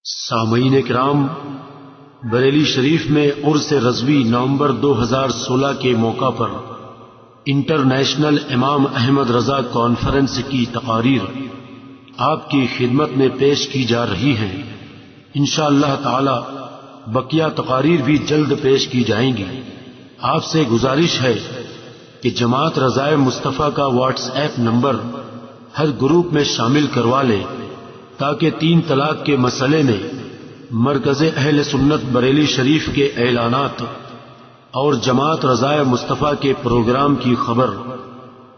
سامعین کرام، بریلی شریف میں عرس رضوی نومبر 2016 کے موقع پر انٹرنیشنل امام احمد رضا کانفرنس کی تقاریر آپ کی خدمت میں پیش کی جا رہی ہیں۔ انشاءاللہ تعالی بقیہ تقاریر بھی جلد پیش کی جائیں گی۔ آپ سے گزارش ہے کہ جماعت رضائے مصطفیٰ کا واٹس ایپ نمبر ہر گروپ میں شامل کروا لیں تاکہ 3 طلاق کے مسئلے میں مرکز اہل سنت بریلی شریف کے اعلانات اور جماعت رضائے مصطفیٰ کے پروگرام کی خبر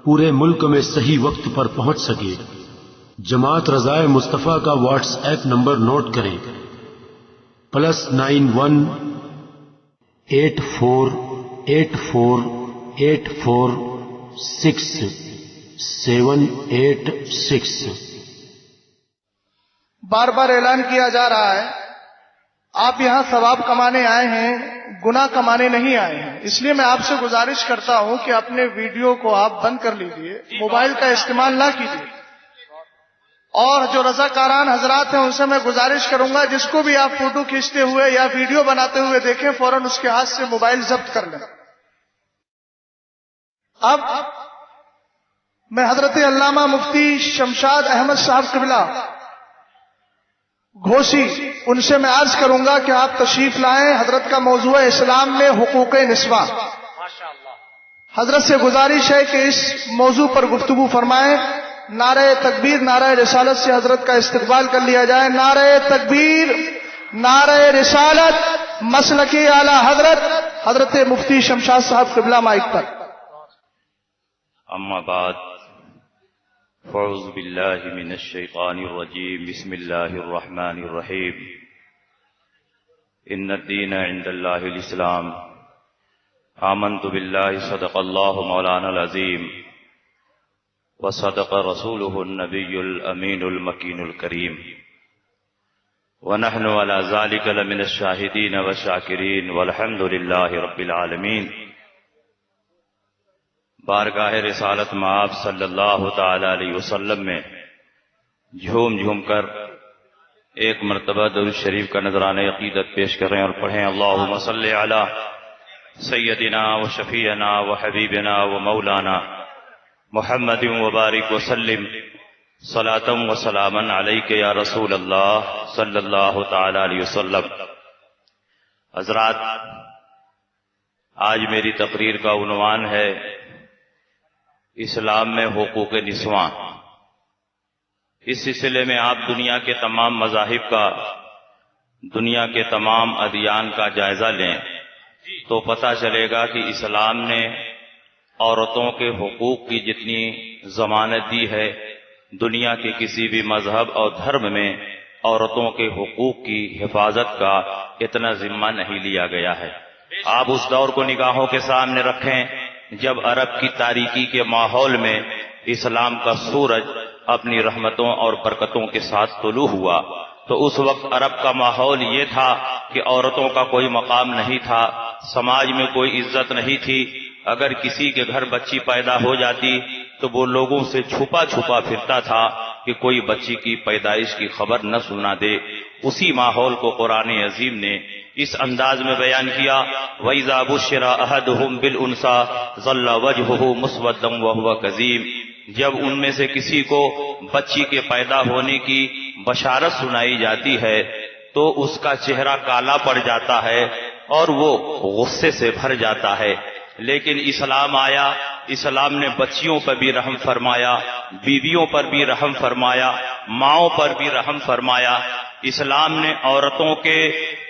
پورے ملک میں صحیح وقت پر پہنچ سکے۔ جماعت رضائے مصطفیٰ کا واٹس ایپ نمبر نوٹ کریں: +91 8484 846 بار بار اعلان کیا جا رہا ہے، آپ یہاں ثواب کمانے آئے ہیں، گناہ کمانے نہیں آئے ہیں۔ اس لیے میں آپ سے گزارش کرتا ہوں کہ اپنے ویڈیو کو آپ بند کر لیجئے، موبائل کا استعمال نہ کیجیے، اور جو رضاکاران حضرات ہیں ان سے میں گزارش کروں گا جس کو بھی آپ فوٹو کھینچتے ہوئے یا ویڈیو بناتے ہوئے دیکھیں فوراً اس کے ہاتھ سے موبائل ضبط کر لیں۔ اب میں حضرت علامہ مفتی شمشاد احمد صاحب قبلہ گھوسی ان سے میں عرض کروں گا کہ آپ تشریف لائیں۔ حضرت کا موضوع اسلام میں حقوق نسواں۔ حضرت سے گزارش ہے کہ اس موضوع پر گفتگو فرمائیں۔ نعرہ تکبیر، نعرہ رسالت سے حضرت کا استقبال کر لیا جائے۔ نعرہ تکبیر، نعرہ رسالت، مسلک اعلی حضرت مفتی شمشاد صاحب قبلہ مائک پر۔ اما بعد، فاعوذ باللہ من الشیطان الرجیم، بسم اللہ الرحمن الرحیم۔ ان الدین عند اللہ الاسلام، آمنت باللہ، صدق اللہ مولانا العظیم، وصدق رسولہ النبی الامین المکین الکریم، ونحن علی ذلک لمن الشاہدین والشاکرین، والحمد للہ رب العالمین۔ بارگاہ رسالت میں آپ صلی اللہ تعالی علیہ وسلم میں جھوم جھوم کر ایک مرتبہ درود شریف کا نذرانہ عقیدت پیش کریں اور پڑھیں: اللہم صلی علی سیدنا و شفیعنا و حبیبنا و مولانا محمد وبارک وسلم صلاۃ و سلاما علیک یا رسول اللہ صلی اللہ تعالی علیہ وسلم۔ حضرات، آج میری تقریر کا عنوان ہے اسلام میں حقوق نسواں۔ اس سلسلے میں آپ دنیا کے تمام مذاہب کا، دنیا کے تمام ادیان کا جائزہ لیں تو پتہ چلے گا کہ اسلام نے عورتوں کے حقوق کی جتنی ضمانت دی ہے، دنیا کے کسی بھی مذہب اور دھرم میں عورتوں کے حقوق کی حفاظت کا اتنا ذمہ نہیں لیا گیا ہے۔ آپ اس دور کو نگاہوں کے سامنے رکھیں جب عرب کی تاریکی کے ماحول میں اسلام کا سورج اپنی رحمتوں اور برکتوں کے ساتھ طلوع ہوا، تو اس وقت عرب کا ماحول یہ تھا کہ عورتوں کا کوئی مقام نہیں تھا، سماج میں کوئی عزت نہیں تھی۔ اگر کسی کے گھر بچی پیدا ہو جاتی تو وہ لوگوں سے چھپا چھپا پھرتا تھا کہ کوئی بچی کی پیدائش کی خبر نہ سنا دے۔ اسی ماحول کو قرآن عظیم نے اس انداز میں بیان کیا: وَإِذَا بُشِّرَ أَحَدُهُم بِالْأُنثَىٰ ظَلَّ وَجْهُهُ مُسْوَدًّا وَهُوَ كَظِيمٌ۔ جب ان میں سے کسی کو بچی کے پیدا ہونے کی بشارت سنائی جاتی ہے تو اس کا چہرہ کالا پڑ جاتا ہے اور وہ غصے سے بھر جاتا ہے۔ لیکن اسلام آیا، اسلام نے بچیوں پر بھی رحم فرمایا، بیویوں پر بھی رحم فرمایا، ماؤں پر بھی رحم فرمایا۔ اسلام نے عورتوں کے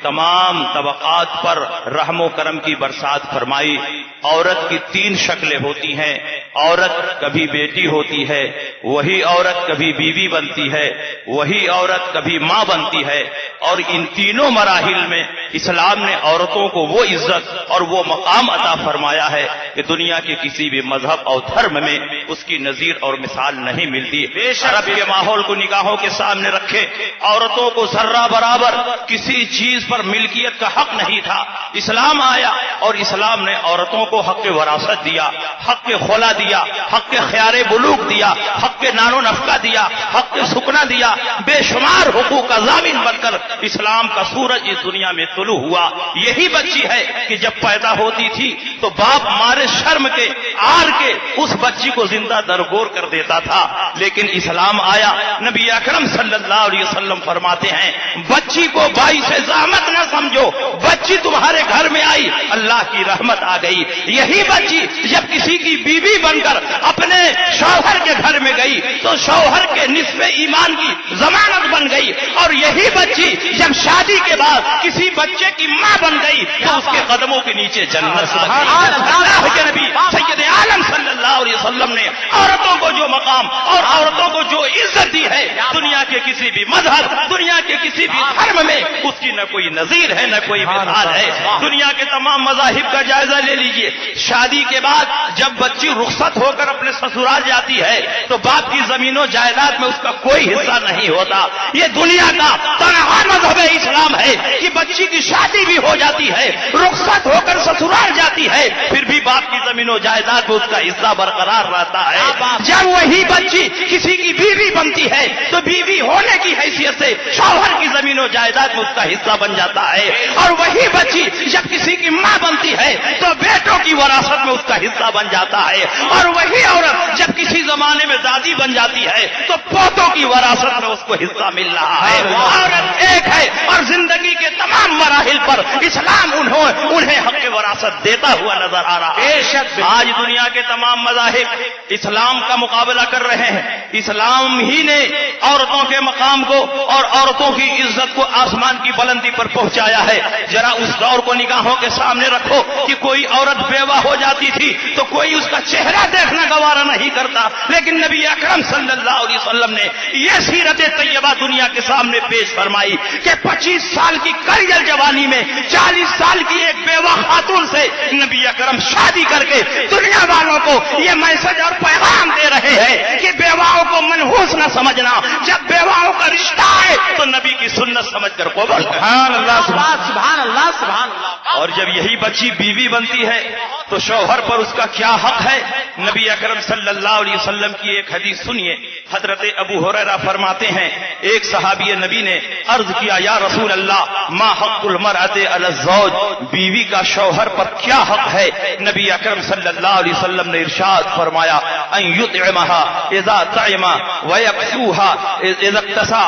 تمام طبقات پر رحم و کرم کی برسات فرمائی۔ عورت کی 3 شکلیں ہوتی ہیں۔ عورت کبھی بیٹی ہوتی ہے، وہی عورت کبھی بیوی بنتی ہے، وہی عورت کبھی ماں بنتی ہے، اور ان تینوں مراحل میں اسلام نے عورتوں کو وہ عزت اور وہ مقام عطا فرمایا ہے کہ دنیا کے کسی بھی مذہب اور دھرم میں اس کی نظیر اور مثال نہیں ملتی۔ عرب کے ماحول کو نگاہوں کے سامنے رکھے، عورتوں کو ذرہ برابر کسی چیز پر ملکیت کا حق نہیں تھا۔ اسلام آیا اور اسلام نے عورتوں کو حق وراثت دیا، حق خلا دیا، حق خیار بلوغ دیا، حق نان و نفقہ دیا، حق سکنا دیا، بے شمار حقوق کا ضامن بن کر اسلام کا سورج اس دنیا میں طلوع ہوا. یہی بچی ہے کہ جب پیدا ہوتی تھی تو باپ مارے شرم کے آر کے اس بچی کو زندہ درگور کر دیتا تھا. لیکن اسلام آیا. نبی اکرم صلی اللہ علیہ وسلم فرماتے ہیں بچی کو باعث زحمت نہ سمجھو, بچی تمہارے گھر میں آئی اللہ کی رحمت آ گئی. یہی بچی جب کسی کی بیوی بن کر اپنے شوہر کے گھر میں گئی تو شوہر کے نصف ایمان کی ضمانت بن گئی. اور یہی بچی جب شادی کے بعد کسی بچے کی ماں بن گئی تو اس کے قدموں کے نیچے جنت. اللہ کے نبی سید عالم صلی اللہ علیہ وسلم نے عورتوں کو جو مقام اور عورتوں کو جو عزت دی ہے دنیا کے کسی بھی مذہب, دنیا کے کسی بھی دھرم میں اس کی نہ کوئی نظیر ہے نہ کوئی مثال ہے. دنیا کے تمام مذاہب کا جائزہ لے لیجئے. شادی کے بعد جب بچی رخصت ہو کر اپنے سسرال جاتی ہے تو باپ کی زمین و جائیداد میں اس کا کوئی حصہ نہیں ہوتا. یہ دنیا کا تنہا مذہب اسلام ہے کہ بچی کی شادی بھی ہو جاتی ہے, رخصت ہو کر سسرال جاتی ہے, پھر بھی باپ کی زمین و جائیداد میں اس کا حصہ برقرار رہتا ہے. جب وہی بچی کسی کی بیوی بنتی ہے تو بیوی ہونے کی حیثیت سے شوہر کی زمین و جائیداد میں اس کا حصہ بن جاتا ہے. اور وہی بچی جب کسی کی ماں بنتی ہے تو بیٹوں کی وراثت میں اس کا حصہ بن جاتا ہے. اور وہی عورت جب کسی زمانے میں دادی بن جاتی ہے تو پوتوں کی وراثت میں اس کو حصہ مل رہا ہے. عورت ایک ہے اور زندگی کے تمام مراحل پر اسلام انہیں حق وراثت دیتا ہوا نظر آ رہا ہے. آج دنیا کے تمام مذاہب اسلام کا مقابلہ کر رہے ہیں. اسلام ہی نے عورتوں کے مقام کو اور عورتوں کی عزت کو آسمان کی بلندی پر پہنچایا ہے. ذرا اس دور کو نگاہوں کے سامنے رکھو کہ کوئی عورت بیوہ ہو جاتی تھی تو کوئی اس کا چہرہ دیکھنا گوارا نہیں کرتا, لیکن نبی اکرم صلی اللہ علیہ وسلم نے یہ سیرت طیبہ دنیا کے سامنے پیش فرمائی کہ 25 سال کی کریل جوانی میں 40 سال کی ایک بیوہ خاتون سے نبی اکرم شادی کر کے دنیا والوں کو یہ میسج اور پیغام دے رہے ہیں کہ بیواؤں کو منحوس نہ سمجھنا. جب بیواؤں کا رشتہ ہے تو نبی کی سنت سمجھ کر قبول کرنا. سبحان اللہ سبحان اللہ سبحان اللہ. اور جب یہی بچی بیوی بنتی ہے تو شوہر پر اس کا کیا حق ہے؟ نبی اکرم صلی اللہ علیہ وسلم کی ایک حدیث سنیے. حضرت ابو ہریرہ فرماتے ہیں ایک صحابی نبی نے عرض کیا یا رسول اللہ ما حق المرأة علی الزوج, بیوی کا شوہر پر کیا حق ہے؟ نبی اکرم صلی اللہ علیہ وسلم نے ارشاد فرمایا ان یطعمها اذا طعم ويكسوها اذا اقتسى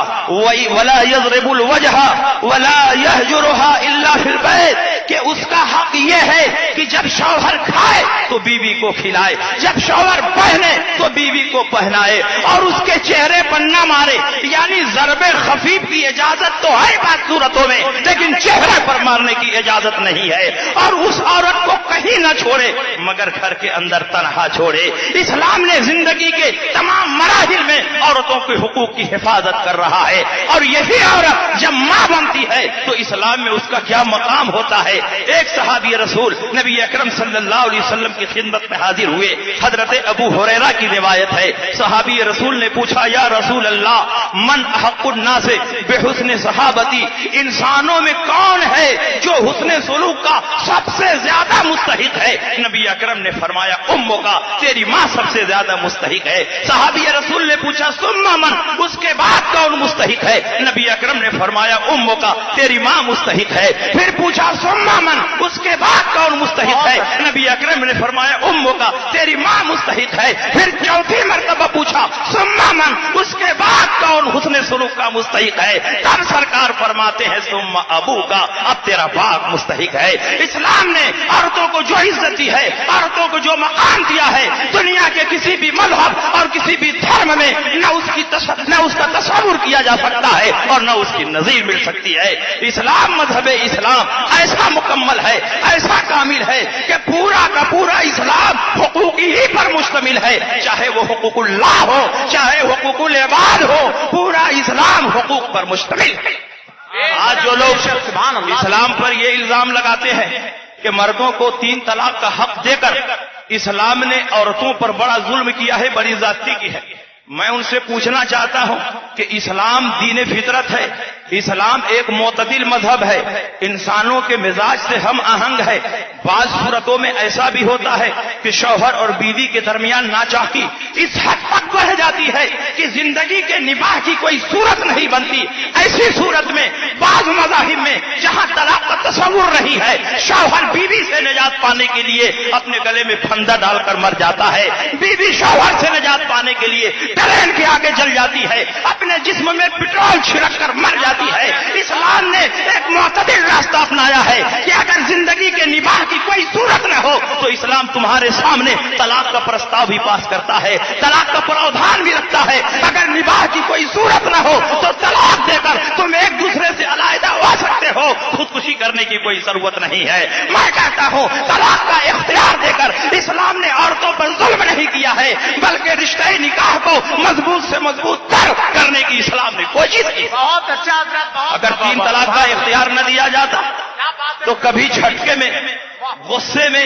ولا يضرب الوجه ولا يهجرها الا في البيت, کہ اس کا حق یہ ہے کہ جب شوہر کھائے تو بیوی کو کھلائے, جب شوہر پہنے تو بیوی کو پہنائے, اور اس کے چہرے پر نہ مارے. یعنی ضرب خفیف کی اجازت تو ہے بعض صورتوں میں, لیکن چہرے پر مارنے کی اجازت نہیں ہے. اور اس عورت کو کہیں نہ چھوڑے مگر گھر کے اندر تنہا چھوڑے. اسلام نے زندگی کے تمام مراحل میں عورتوں کے حقوق کی حفاظت کر رہا ہے. اور یہی عورت جب ماں بنتی ہے تو اسلام میں اس کا کیا مقام ہوتا ہے. ایک صحابی رسول نبی اکرم صلی اللہ علیہ وسلم کی خدمت میں حاضر ہوئے. حضرت ابو ہریرہ کی روایت ہے, صحابی رسول نے پوچھا یا رسول اللہ من احق الناس بحسن صحابتی, انسانوں میں کون ہے جو حسن سلوک کا سب سے زیادہ مستحق ہے؟ نبی اکرم نے فرمایا امو کا, تیری ماں سب سے زیادہ مستحق ہے. صحابی رسول نے پوچھا ثم من, اس کے بعد کون مستحق ہے؟ نبی اکرم نے فرمایا امو کا, تیری ماں مستحق ہے. پھر پوچھا ثم من, اس کے بعد کون مستحق ہے؟ نبی اکرم نے فرمایا امو کا, تیری ماں مستحق ہے. پھر چوتھی مرتبہ پوچھا ثم من, اس کے بعد کون حسن سلوک کا مستحق ہے؟ تب سرکار فرماتے ہیں ثم ابو کا, اب تیرا باپ مستحق ہے. اسلام نے عورتوں کو جو عزت دی ہے, عورتوں کو جو مقام دیا ہے, دنیا کے کسی بھی مذہب اور کسی بھی دھرم میں نہ اس کا تصور کیا جا سکتا ہے اور نہ اس کی نظیر مل سکتی ہے. اسلام مذہب اسلام ایسا مکمل ہے, ایسا کامل ہے کہ پورا کا پورا اسلام حقوق ہی پر مشتمل ہے, چاہے وہ حقوق اللہ ہو چاہے حقوق العباد ہو, پورا اسلام حقوق پر مشتمل ہے. آج جو لوگ اسلام پر یہ الزام لگاتے ہیں کہ مردوں کو 3 طلاق کا حق دے کر اسلام نے عورتوں پر بڑا ظلم کیا ہے, بڑی زیادتی کی ہے, میں ان سے پوچھنا چاہتا ہوں کہ اسلام دین فطرت ہے, اسلام ایک معتدل مذہب ہے, انسانوں کے مزاج سے ہم آہنگ ہے. بعض صورتوں میں ایسا بھی ہوتا ہے کہ شوہر اور بیوی کے درمیان ناچاکی اس حد تک بڑھ جاتی ہے کہ زندگی کے نباہ کی کوئی صورت نہیں بنتی. ایسی صورت میں بعض مذاہب میں جہاں طلاق کا تصور نہیں ہے، شوہر بیوی سے نجات پانے کے لیے اپنے گلے میں پھندا ڈال کر مر جاتا ہے، بیوی شوہر سے نجات پانے کے لیے ٹرین کے آگے جل جاتی ہے، اپنے جسم میں پٹرول چھڑک کر مر جاتی ہے۔ اسلام نے ایک معتدل راستہ اپنایا ہے کہ اگر زندگی کے نباہ کی کوئی صورت نہ ہو تو اسلام تمہارے سامنے طلاق کا پرستاؤ بھی پاس کرتا ہے، طلاق کا پراودھان بھی رکھتا ہے۔ اگر نباہ کی کوئی صورت نہ ہو تو طلاق دے کر تم ایک دوسرے سے علیحدہ ہو سکتے ہو، خودکشی کرنے کی کوئی ضرورت نہیں ہے۔ میں کہتا ہوں طلاق کا اختیار دے کر اسلام نے عورتوں پر ظلم نہیں کیا ہے، بلکہ رشتہ نکاح کو مضبوط سے مضبوط تر کرنے کی اسلام نے کوشش کی۔ بہت اچھا حضرت، اگر 3 طلاق کا اختیار نہ دیا جاتا تو کبھی جھٹکے میں، غصے میں،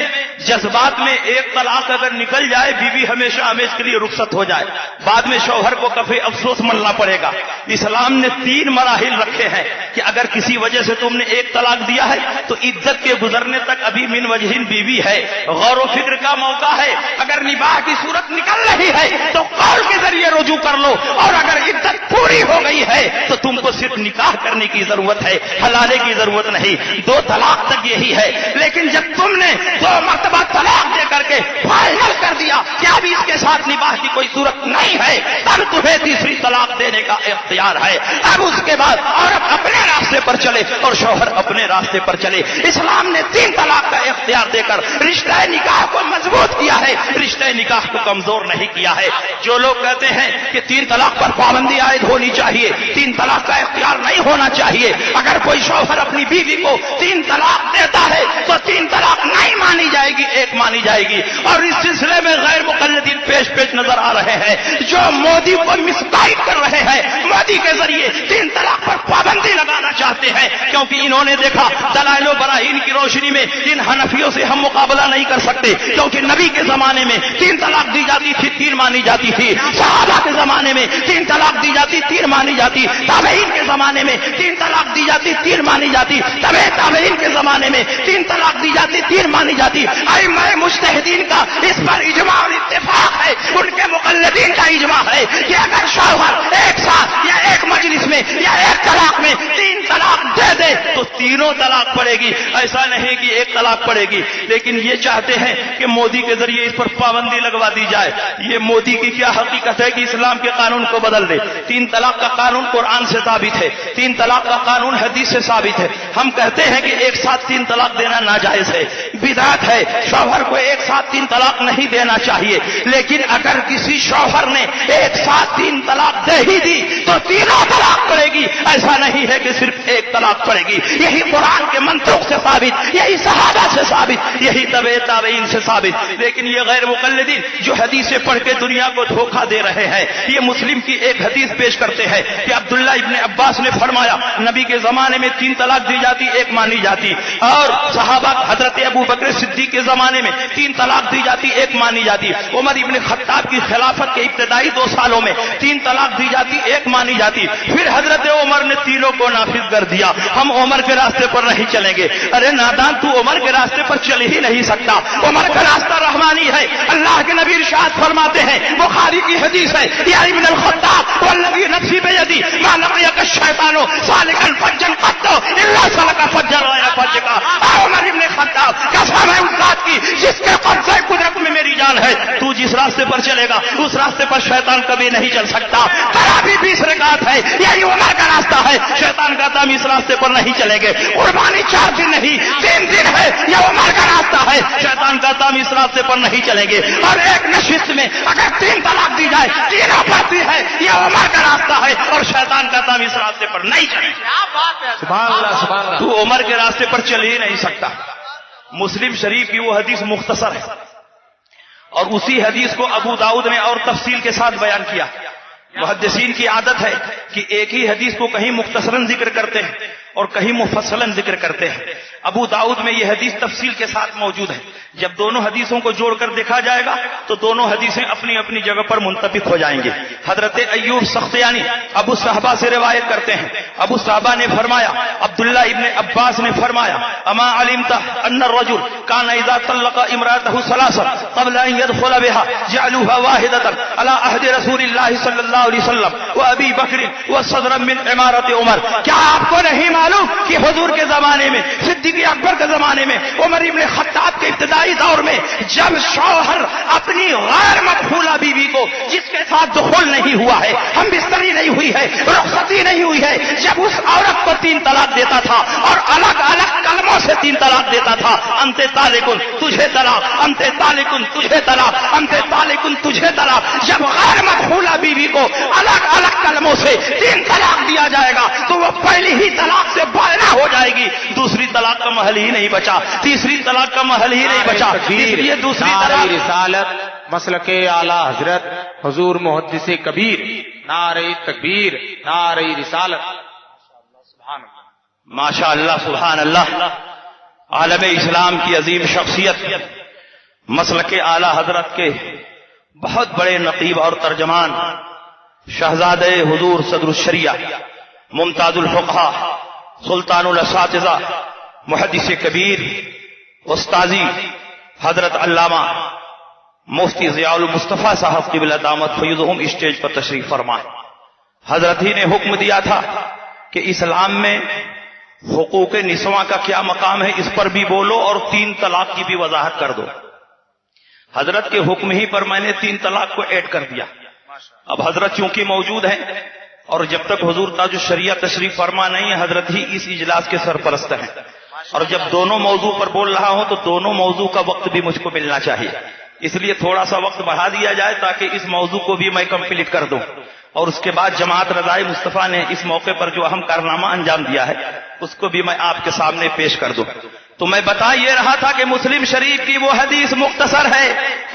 جذبات میں ایک طلاق اگر نکل جائے، بیوی ہمیشہ ہمیشہ کے لیے رخصت ہو جائے، بعد میں شوہر کو کبھی افسوس ملنا پڑے گا۔ اسلام نے 3 مراحل رکھے ہیں کہ اگر کسی وجہ سے تم نے ایک طلاق دیا ہے تو عدت کے گزرنے تک ابھی من وجہین بیوی ہے، غور و فکر کا موقع ہے۔ اگر نباہ کی صورت نکل رہی ہے تو قول کے ذریعے رجوع کر لو، اور اگر عدت پوری ہو گئی ہے تو تم کو صرف نکاح کرنے کی ضرورت ہے، حلالے کی ضرورت نہیں۔ 2 طلاق تک یہی ہے، لیکن جب تم نے 2 مرتبہ طلاق دے کر کے فائنل کر دیا کہ اب اس کے ساتھ نباہ کی کوئی صورت نہیں ہے، تب تمہیں تیسری طلاق دینے کا اختیار ہے۔ اب اس کے بعد عورت اپنے راستے پر چلے اور شوہر اپنے راستے پر چلے۔ اسلام نے 3 طلاق کا اختیار دے کر رشتہ نکاح کو مضبوط کیا ہے، رشتہ نکاح کو کمزور نہیں کیا ہے۔ جو لوگ کہتے ہیں کہ 3 طلاق پر پابندی عائد ہونی چاہیے، 3 طلاق کا اختیار نہیں ہونا چاہیے، اگر کوئی شوہر اپنی بیوی کو 3 طلاق دیتا ہے تو 3 طلاق نہیں مانی جائے گی، 1 مانی جائے گی۔ اور اس سلسلے میں غیر مقلدین پیش نظر آ رہے ہیں جو مودی کو مس گائیڈ کر رہے ہیں، مودی کے ذریعے 3 طلاق پر پابندی لگانا چاہتے ہیں، کیونکہ انہوں نے دیکھا دلائل و براہین کی روشنی میں ان حنفیوں سے ہم مقابلہ نہیں کر سکتے، کیونکہ نبی کے زمانے میں 3 طلاق دی جاتی تھی، 3 مانی جاتی تھی، صحابہ کے زمانے میں 3 طلاق دی جاتی، 3 مانی جاتی، تابعین کے زمانے میں 3 طلاق دی جاتی، 3 مانی جاتی، تابعین کے زمانے میں 3 طلاق دی جاتی، 3 مانی جاتی۔ ائمہ مجتہدین کا اس پر اجماع اور اتفاق ہے، ان کے مقلدین کا اجماع ہے کہ اگر شوہر ایک ساتھ یا ایک مجلس میں یا ایک طلاق میں 3 طلاق دے دے تو تینوں طلاق پڑے گی، ایسا نہیں کہ 1 طلاق پڑے گی۔ لیکن یہ چاہتے ہیں کہ مودی کے ذریعے اس پر پابندی لگوا دی جائے۔ یہ مودی کی کیا حقیقت ہے کہ اسلام کے قانون کو بدل دے۔ 3 طلاق کا قانون قرآن سے ثابت ہے، 3 طلاق کا قانون حدیث سے ثابت ہے۔ ہم کہتے ہیں کہ ایک ساتھ 3 طلاق دینا ناجائز ہے، بدعت ہے، شوہر کو ایک ساتھ 3 طلاق نہیں دینا چاہیے۔ لیکن اگر کسی شوہر نے ایک ساتھ 3 طلاق دے ہی دی تو تینوں طلاق پڑے گی، ایسا نہیں ہے کہ صرف 1 طلاق پڑے گی۔ یہی قرآن کے منطق سے ثابت، یہی صحابہ سے ثابت، یہی تابعین سے ثابت۔ لیکن یہ غیر مقلدین جو حدیثیں پڑھ کے دنیا کو دھوکہ دے رہے ہیں، یہ مسلم کی ایک حدیث پیش کرتے ہیں کہ عبداللہ ابن عباس نے فرمایا نبی کے زمانے میں 3 طلاق دی جاتی، 1 مانی جاتی، اور صحابہ حضرت ابو بکر صدیق کے زمانے میں 3 طلاق دی جاتی، 1 مانی جاتی۔ عمر ابن خطاب کی خلافت کے ابتدائی 2 سالوں میں 3 طلاق دی جاتی، 1 مانی جاتی۔ پھر حضرت عمر نے تینوں کو نافذ کر دیا، ہم عمر کے راستے پر نہیں چلیں گے۔ ارے نادان، تو عمر کے راستے پر چل ہی نہیں سکتا، عمر کا راستہ رحمانی ہے۔ اللہ کے نبی ارشاد فرماتے ہیں، بخاری کی حدیث ہے، یا ابن الخطاب والذی نفسی بیدی ما لقیک الشیطان سالکا فجا قط الا سلک فجا غیر فجا۔ عمر ابن خطاب، قسم ہے اس ذات کی جس کے قبضہ قدرت میں میری جان ہے، تو جس راستے پر چلے گا اس راستے پر شیطان کبھی نہیں چل سکتا۔ تراویح 20 رکعت ہے، یہی عمر کا راستہ ہے، شیطان کہتا ہم اس راستے پر نہیں چلیں گے۔ قربانی 4 دن نہیں 3 دن ہے، یہ عمر کا راستہ ہے، شیطان کہتا ہم اس راستے پر نہیں چلیں گے۔ اور ایک نشست میں اگر 3 طلاق دی جائے، تینوں پڑتی ہے، یہ عمر کا راستہ ہے، اور شیطان کہتا ہم اس راستے پر نہیں چلیں گے۔ سبحان اللہ، سبحان اللہ۔ تو عمر کے راستے پر چل ہی نہیں سکتا۔ مسلم شریف کی وہ حدیث مختصر ہے، اور اسی حدیث کو ابو داؤد نے اور تفصیل کے ساتھ بیان کیا۔ محدثین کی عادت ہے کہ ایک ہی حدیث کو کہیں مختصراً ذکر کرتے ہیں اور کہیں مفصلاً ذکر کرتے ہیں۔ ابو داؤد میں یہ حدیث تفصیل کے ساتھ موجود ہے۔ جب دونوں حدیثوں کو جوڑ کر دیکھا جائے گا تو دونوں حدیثیں اپنی اپنی جگہ پر منطبق ہو جائیں گے۔ حضرت ایوب سختیانی ابو صحابہ سے روایت کرتے ہیں، ابو صحابہ نے فرمایا، عبداللہ ابن عباس نے فرمایا، اما علمت ان الرجل كان اذا طلق امراته ثلاثا قبل ان يدخل بها جعلوها واحدة على عهد رسول الله صلی اللہ علیہ وسلم وابی بکر وصدرا من عمارت عمر۔ کیا آپ کو نہیں معلوم کہ حضور کے زمانے میں، صدیق اکبر کے زمانے میں، عمر ابن خطاب کے ابتدائی دور میں جب شوہر اپنی غیر مقبولہ بیوی کو، جس کے ساتھ دخول نہیں ہوا ہے، ہم بستری نہیں ہوئی ہے، رخصتی نہیں ہوئی ہے، جب اس عورت کو 3 طلاق دیتا تھا اور الگ الگ کلموں سے 3 طلاق دیتا تھا، انت طالقن تجھے طلاق، انت طالقن تجھے طلاق، انت طالقن تجھے طلاق، جب غیر مقبولہ بیوی کو الگ الگ کلموں سے 3 طلاق دیا جائے گا تو وہ پہلی ہی طلاق سے بائنا ہو جائے گی، دوسری طلاق کا محل ہی نہیں بچا، تیسری طلاق کا محل ہی نہیں بچا، اس لیے دوسری طلاق رسالت مسلک اعلی حضرت حضور محدث کبیر، نعرہ تکبیر، نعرہ رسالت، سبحان اللہ، ماشاء اللہ، سبحان اللہ، عالم اسلام کی عظیم شخصیت، مسلک اعلی حضرت کے بہت بڑے نقیب اور ترجمان، شہزادے حضور صدر الشریعہ، ممتاز الفقہا، سلطان الاساتذہ، محدث کبیر، استاذی حضرت علامہ مفتی ضیاء المصطفیٰ صاحب قبلہ دامت فیضہم اسٹیج پر تشریف فرمائے۔ حضرت ہی نے حکم دیا تھا کہ اسلام میں حقوق نسواں کا کیا مقام ہے، اس پر بھی بولو اور 3 طلاق کی بھی وضاحت کر دو۔ حضرت کے حکم ہی پر میں نے 3 طلاق کو ایڈ کر دیا۔ اب حضرت چونکہ موجود ہیں اور جب تک حضور تاج الشریعہ تشریف فرما نہیں ہے، حضرت ہی اس اجلاس کے سرپرست ہیں، اور جب دونوں موضوع پر بول رہا ہوں تو دونوں موضوع کا وقت بھی مجھ کو ملنا چاہیے، اس لیے تھوڑا سا وقت بڑھا دیا جائے تاکہ اس موضوع کو بھی میں کمپلیٹ کر دوں، اور اس کے بعد جماعت رضائے مصطفیٰ نے اس موقع پر جو اہم کارنامہ انجام دیا ہے اس کو بھی میں آپ کے سامنے پیش کر دوں۔ تو میں بتا یہ رہا تھا کہ مسلم شریف کی وہ حدیث مختصر ہے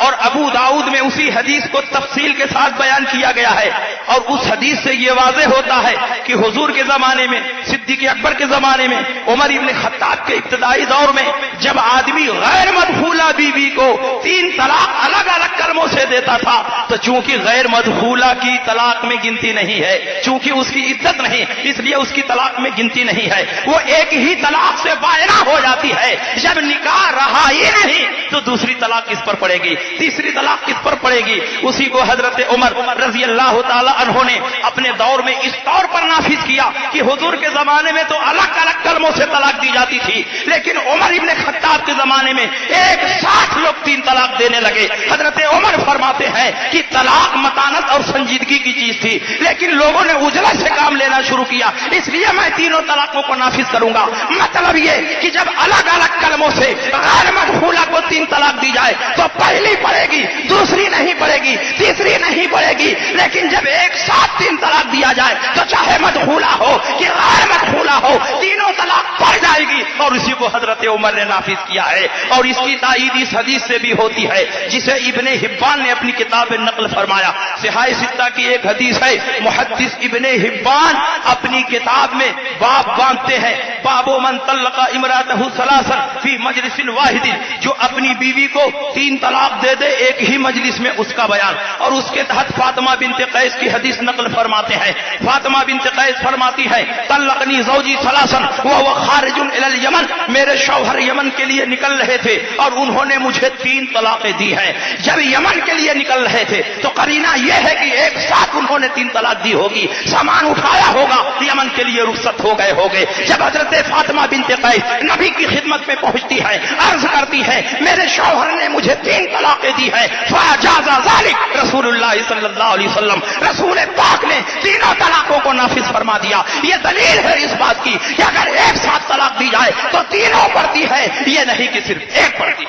اور ابو داؤد میں اسی حدیث کو تفصیل کے ساتھ بیان کیا گیا ہے، اور اس حدیث سے یہ واضح ہوتا ہے کہ حضور کے زمانے میں، صدیق اکبر کے زمانے میں، عمر ابن خطاب کے ابتدائی دور میں جب آدمی غیر مدخولہ بیوی کو 3 طلاق الگ الگ کلموں سے دیتا تھا تو چونکہ غیر مدخولہ کی طلاق میں گنتی نہیں ہے، چونکہ اس کی عدت نہیں، اس لیے اس کی طلاق میں گنتی نہیں ہے، وہ ایک ہی طلاق سے بائنا ہو جاتی ہے۔ جب نکاح رہا ہی نہیں تو دوسری طلاق کس پر پڑے گی، تیسری طلاق کس پر پڑے گی؟ اسی کو حضرت عمر رضی اللہ تعالی عنہ نے اپنے دور میں اس طور پر نافذ کیا کہ حضور کے زمانے میں تو الگ الگ کلموں سے طلاق دی جاتی تھی، لیکن عمر ابن خطاب کے زمانے میں ایک ساتھ لوگ 3 طلاق دینے لگے۔ حضرت عمر فرماتے ہیں کہ طلاق متانت اور سنجیدگی کی چیز تھی، لیکن لوگوں نے اجلت سے کام لینا شروع کیا، اس لیے میں 3 طلاقوں کو نافذ کروں گا۔ مطلب یہ کہ جب الگ الگ کلموں سے غیر مدخولہ کو 3 طلاق دی جائے تو پہلی پڑے گی، دوسری نہیں پڑے گی، تیسری نہیں پڑے گی، لیکن جب ایک ساتھ 3 طلاق دیا جائے تو چاہے مدخولہ ہو کہ غیر مدخولہ ہو، تینوں طلاق پڑ جائے گی، اور اسی کو حضرت عمر نے نافذ کیا ہے، اور اس کی تائید اس حدیث سے بھی ہوتی ہے جسے ابن حبان نے اپنی کتاب میں نقل فرمایا۔ صحاح ستہ کی ایک حدیث ہے، محدث ابن حبان اپنی کتاب میں باب باندھتے ہیں، باب من طلق امرأتہ ثلاثا فی مجلس واحد، جو اپنی بیوی کو 3 طلاق دے دے ایک ہی مجلس میں، اس کا بیان، اور اس کے تحت فاطمہ بنت قیس کی حدیث نقل فرماتے ہیں۔ فاطمہ بنت قیس فرماتی ہے، طلقنی زوجی ثلاثا وهو خارج الى الیمن، میرے شوہر یمن کے لیے نکل رہے تھے اور انہوں نے مجھے 3 طلاقیں دی ہیں۔ جب یمن کے لیے نکل رہے تھے تو قرینہ یہ ہے کہ ایک ساتھ انہوں نے 3 طلاق دی ہوگی، سامان اٹھایا ہوگا، یمن کے لیے رخصت ہو گئے ہوگے۔ جب حضرت فاطمہ بنت قیس نبی کی خدمت میں پہنچتی ہے، عرض کرتی ہے میرے شوہر نے مجھے 3 طلاقیں دی ہیں، فاجاز ذلك رسول اللہ صلی اللہ علیہ وسلم، رسول پاک نے 3 طلاقوں کو نافذ فرما دیا۔ یہ دلیل ہے اس بات کی کہ اگر ایک ساتھ طلاق دی جائے تو تینوں پڑتی ہے، یہ نہیں کہ صرف ایک پڑتی۔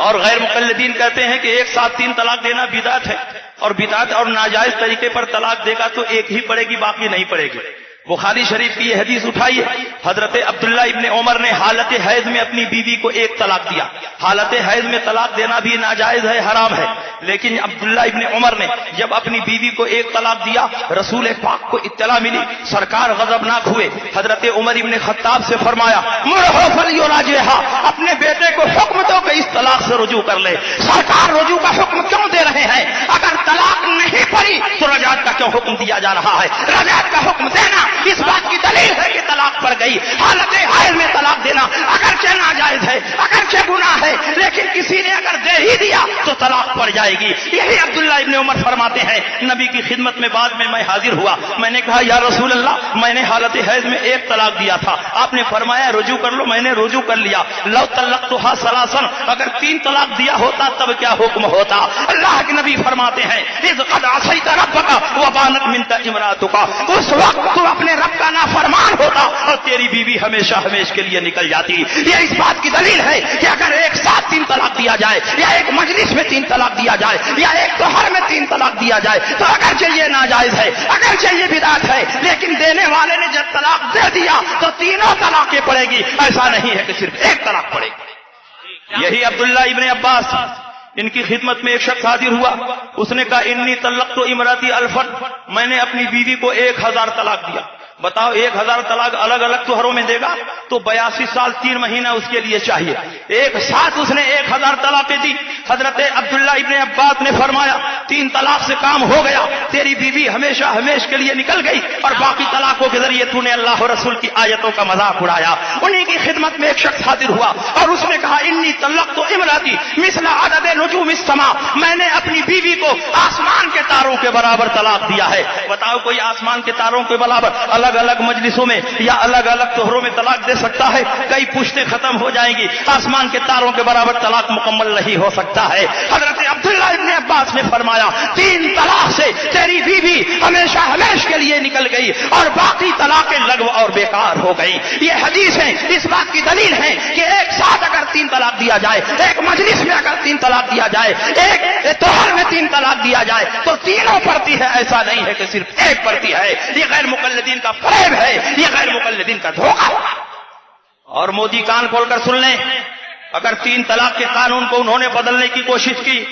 اور غیر مقلدین کہتے ہیں کہ ایک ساتھ 3 طلاق دینا بدعت ہے، اور بدعت اور ناجائز طریقے پر طلاق دے گا تو ایک ہی پڑے گی، باقی نہیں پڑے گی۔ بخاری شریف کی یہ حدیث اٹھائیے، حضرت عبداللہ ابن عمر نے حالت حیض میں اپنی بیوی کو 1 طلاق دیا۔ حالت حیض میں طلاق دینا بھی ناجائز ہے، حرام ہے، لیکن عبداللہ ابن عمر نے جب اپنی بیوی کو 1 طلاق دیا، رسول پاک کو اطلاع ملی، سرکار غضبناک ہوئے، حضرت عمر ابن خطاب سے فرمایا مرہو فلیراجعھا، اپنے بیٹے کو حکم دو کہ اس طلاق سے رجوع کر لے۔ سرکار رجوع کا حکم کیوں دے رہے ہیں؟ اگر طلاق نہیں پڑی تو رجعت کا کیوں حکم دیا جا رہا ہے؟ رجعت کا حکم دینا اس بات کی دلیل ہے کہ طلاق پڑ گئی۔ حالت حیض میں طلاق دینا اگرچہ ناجائز ہے، اگرچہ گناہ ہے، لیکن کسی نے اگر دے ہی دیا تو طلاق پڑ جائے گی. یہی عبداللہ ابن عمر فرماتے ہیں نبی کی خدمت میں بعد میں حاضر ہوا. میں نے کہا یا رسول اللہ میں نے حالت حیض میں 1 طلاق دیا تھا, آپ نے فرمایا رجوع کر لو. میں نے رجوع کر لیا. لو طلقتها ثلاثا, اگر 3 طلاق دیا ہوتا تب کیا حکم ہوتا؟ اللہ کے نبی فرماتے ہیں اذ قد عصیت ربک وبانت منک امراتک, اس وقت تو اپنے رب کا نافرمان ہوتا اور تیری بیوی ہمیشہ ہمیشہ کے لیے نکل جاتی. یہ اس بات کی دلیل ہے کہ اگر ایک ساتھ 3 طلاق دیا جائے یا ایک مجلس میں 3 طلاق دیا جائے یا ایک توہر میں 3 طلاق دیا جائے تو اگرچہ یہ ناجائز ہے, اگرچہ یہ بدعت ہے, لیکن دینے والے نے جب طلاق دے دیا تو تینوں طلاقیں پڑے گی. ایسا نہیں ہے کہ صرف 1 طلاق پڑے گی. یہی عبداللہ ابن عباس ان کی خدمت میں ایک شخص حاضر ہوا. اس نے کہا انی طلقت امراتی الفا, میں نے اپنی بیوی کو 1000 طلاق دیا. بتاؤ 1000 طلاق الگ الگ توہروں میں دے گا تو 82 سال 3 مہینہ اس کے لیے چاہیے. ایک ساتھ اس نے 1000 طلاقیں دی. حضرت عبداللہ ابن عباس نے فرمایا 3 طلاق سے کام ہو گیا, تیری بیوی ہمیشہ ہمیشہ کے لیے نکل گئی اور باقی طلاقوں کے ذریعے تو نے اللہ اور رسول کی آیتوں کا مذاق اڑایا. انہی کی خدمت میں ایک شخص حاضر ہوا اور اس نے کہا انی طلقت امراتی مثل عدد نجوم السماء, میں نے اپنی بیوی کو آسمان کے تاروں کے برابر طلاق دیا ہے. بتاؤ کوئی آسمان کے تاروں کے برابر الگ الگ مجلسوں میں یا الگ الگ توہروں میں طلاق دے سکتا ہے؟ کئی پشتیں ختم ہو جائیں گی, آسمان کے تاروں کے برابر طلاق مکمل نہیں ہو سکتا ہے. حضرت عبداللہ ابن عباس نے فرمایا 3 طلاق سے تیری بیوی ہمیشہ ہمیشہ کے لیے نکل گئی اور باقی طلاقیں لغو اور بیکار ہو گئی. یہ حدیث ہے, اس بات کی دلیل ہے کہ ایک ساتھ اگر 3 طلاق دیا جائے, ایک مجلس میں اگر 3 طلاق دیا جائے, ایک توہر میں 3 طلاق دیا جائے تو تینوں پڑتی ہے. ایسا نہیں ہے کہ صرف 1 پڑتی ہے. یہ غیر مقلدین کا فریب ہے, یہ غیر مقلدین کا دھوکہ. اور مودی کان کھول کر سن لیں, اگر 3 طلاق کے قانون کو انہوں نے بدلنے کی کوشش کی,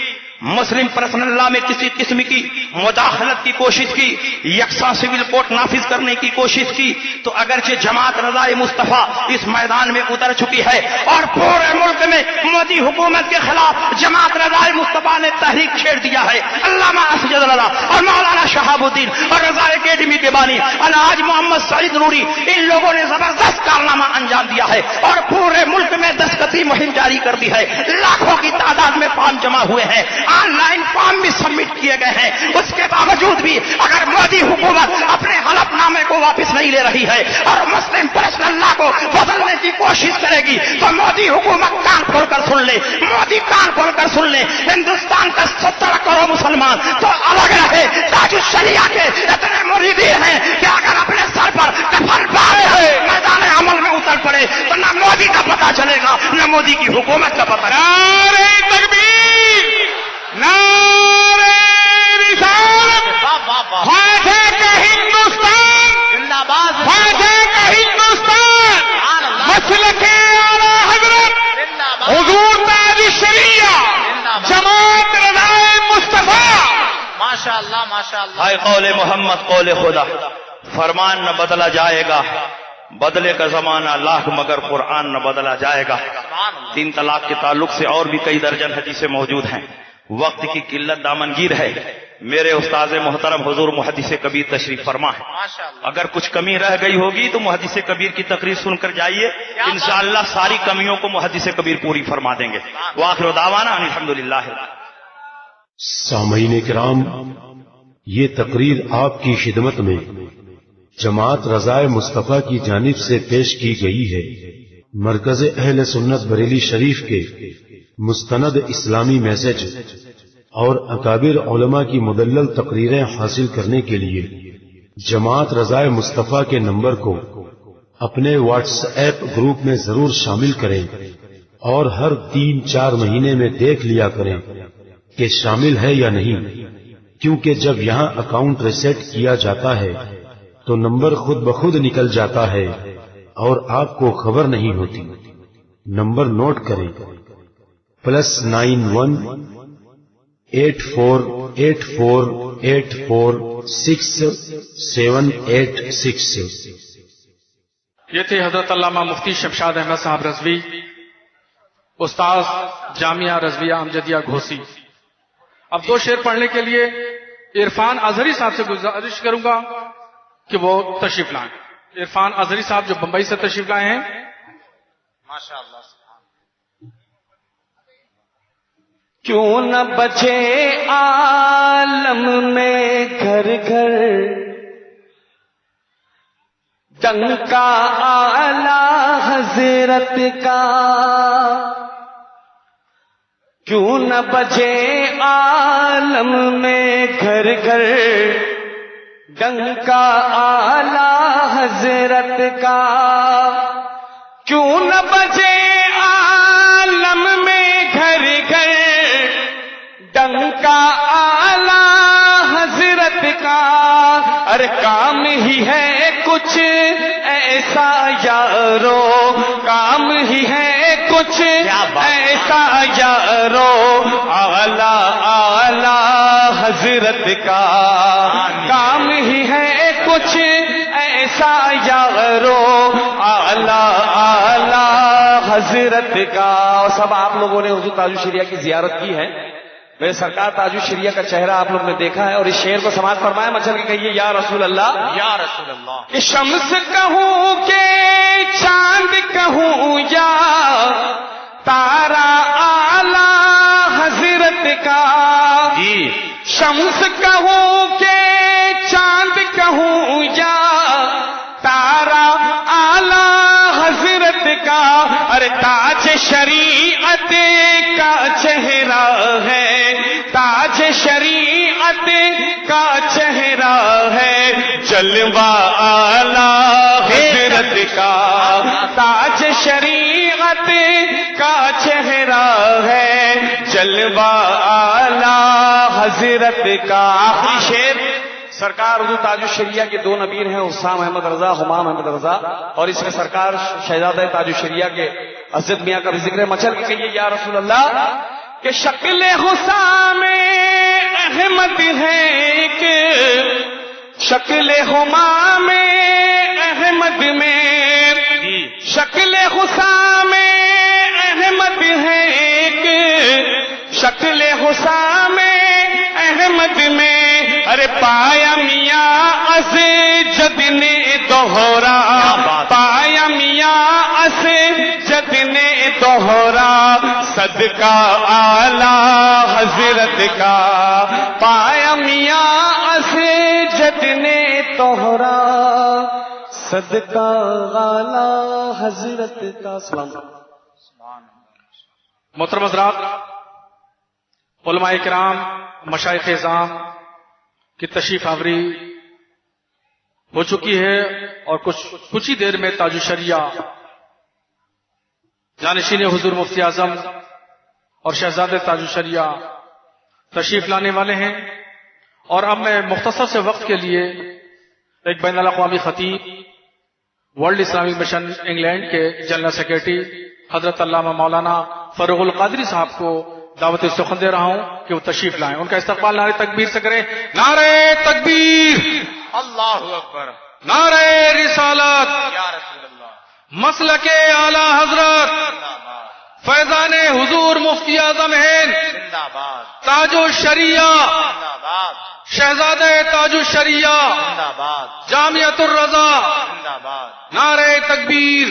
مسلم پرسنل لا میں کسی قسم کی مداخلت کی کوشش کی, یکساں سول کوڈ نافذ کرنے کی کوشش کی, تو اگرچہ جماعت رضائے مصطفیٰ اس میدان میں اتر چکی ہے اور پورے ملک میں مودی حکومت کے خلاف جماعت رضائے مصطفیٰ نے تحریک چھیڑ دیا ہے. علامہ اسجد اللہ اور مولانا شہاب الدین اور رضا اکیڈمی کے بانی الحاج محمد سعید نوری, ان لوگوں نے زبردست کارنامہ انجام دیا ہے اور پورے ملک میں دستخطی مہم جاری کر دی ہے. لاکھوں کی تعداد میں فارم جمع ہوئے ہیں, آن لائن فارم بھی سبمٹ کیے گئے ہیں. اس کے باوجود بھی اگر مودی حکومت اپنے حلف نامے کو واپس نہیں لے رہی ہے اور مسلم پرسنل لا کو بدلنے کی کوشش کرے گی تو مودی حکومت کان کھول کر سن لے, مودی کان کھول کر سن لے. ہندوستان کا 70 کروڑ مسلمان تو الگ رہے, تاج الشریعہ کے اتنے مریدین ہیں کہ اگر اپنے سر پر کفن باندھے میدان عمل میں اتر پڑے تو نہ مودی کا پتہ چلے گا نہ مودی کی حکومت کا پتہ. نعرہ تکبیر, نعرہ رسالت, خواجہ کا ہندوستان, خواجہ کا ہندوستان, مسلک اعلیٰ حضرت حضور تاج الشریعہ جماعت رضائے مصطفیٰ. ماشاء اللہ ماشاء اللہ. ہائے قول محمد قول خدا, فرمان نہ بدلا جائے گا, بدلے کا زمانہ لاکھ مگر قرآن نہ بدلا جائے گا. 3 طلاق کے تعلق سے اور بھی کئی درجن حدیثیں موجود ہیں. وقت کی قلت دامنگیر ہے. میرے استاذ محترم حضور محدث کبیر تشریف فرما ہے. اگر کچھ کمی رہ گئی ہوگی تو محدث کبیر کی تقریر سن کر جائیے, انشاءاللہ ساری کمیوں کو محدث کبیر پوری فرما دیں گے. وآخر دعوانا الحمدللہ. سامعین کرام, یہ تقریر آپ کی خدمت میں جماعت رضائے مصطفیٰ کی جانب سے پیش کی گئی ہے. مرکز اہل سنت بریلی شریف کے مستند اسلامی میسج اور اکابر علماء کی مدلل تقریریں حاصل کرنے کے لیے جماعت رضائے مصطفیٰ کے نمبر کو اپنے واٹس ایپ گروپ میں ضرور شامل کریں اور ہر 3-4 مہینے میں دیکھ لیا کریں کہ شامل ہے یا نہیں, کیونکہ جب یہاں اکاؤنٹ ریسیٹ کیا جاتا ہے تو نمبر خود بخود نکل جاتا ہے اور آپ کو خبر نہیں ہوتی. نمبر نوٹ کریں, +91 8484846786. یہ تھے حضرت علامہ مفتی شمشاد احمد صاحب رضوی, استاذ جامعہ رضویہ امجدیہ گھوسی. اب 2 شعر پڑھنے کے لیے عرفان اظہری صاحب سے گزارش کروں گا کہ وہ تشریف لائیں. عرفان اظہری صاحب جو بمبئی سے تشریف لائے ہیں. ماشاء اللہ. کیوں نہ بچے عالم میں گھر گھر ڈنکا اعلی حضرت کا، کیوں نہ بجے عالم میں گھر گھر ڈنکا اعلی حضرت کا، کیوں نہ بجے عالم میں گھر گھر ڈنکا اعلی حضرت کا، ارے کام ہی ہے کچھ ایسا یارو، کام ہی ہے کچھ ایسا یارو، اعلی اعلی حضرت کا، کام ہی ہے کچھ ایسا یارو، اعلی اعلی حضرت کا۔ اور سب آپ لوگوں نے حضور تاج الشریعہ کی زیارت کی ہے، میرے سرکار تاج الشریعہ کا چہرہ آپ لوگ نے دیکھا ہے، اور اس شعر کو سماعت فرمایا، مچل کے کہیے یا رسول اللہ، یا رسول اللہ۔ کہ شمس کہوں کہ چاند کہوں یا تارا اعلی حضرت کا، جی شمس کہوں کہ چاند کہوں یا تارا اعلی حضرت کا، ارے تاج شریعت کا چہرہ ہے، تاج شریعت کا چہرہ ہے، جلوہ اعلی حضرت کا، تاج شریعت کا چہرہ ہے، جلوہ اعلی حضرت کا۔ آخری شعر سرکار حضور تاج الشریعہ کے دو نبیر ہیں، حسام احمد رضا، حمام احمد رضا، اور اس میں سرکار شہزادہ تاج الشریعہ کے حضرت میاں کا بھی ذکر ہے، مچل کے کہیے یا رسول اللہ، کہ شکل حسام احمد ہے کہ شکل حمام احمد میں، شکل حسام احمد ہے کہ شکل حسام احمد میں، ارے پایا میاں از جد نے دوہرا، پایا میاں از جد نے دوہرا، صدقہ اعلی حضرت کا، پایا میاں از جد نے دوہرا، صدقہ اعلی حضرت کا۔ سلام۔ محترم حضرات، علماء کرام، مشائخ اعظام کی تشریف آوری ہو چکی ہے، اور کچھ ہی دیر میں تاج الشریعہ جانشین حضور مفتی اعظم اور شہزادہ تاج الشریعہ تشریف لانے والے ہیں، اور اب میں مختصر سے وقت کے لیے ایک بین الاقوامی خطیب، ورلڈ اسلامک مشن انگلینڈ کے جنرل سیکرٹری حضرت علامہ مولانا فاروق القادری صاحب کو دعوت سخن دے رہا ہوں کہ وہ تشریف لائیں، ان کا استقبال نعرہ تکبیر سے کریں۔ نعرہ تکبیر، اللہ اکبر، نعرہ رسالت، یا رسول اللہ، مسلک اعلی حضرت فیضان حضور مفتی اعظم ہند زندہ باد، تاج الشریعہ، زندہ باد، شہزادہ تاج الشریعہ، زندہ باد، جامعۃ الرضا، زندہ باد، نعرہ تکبیر،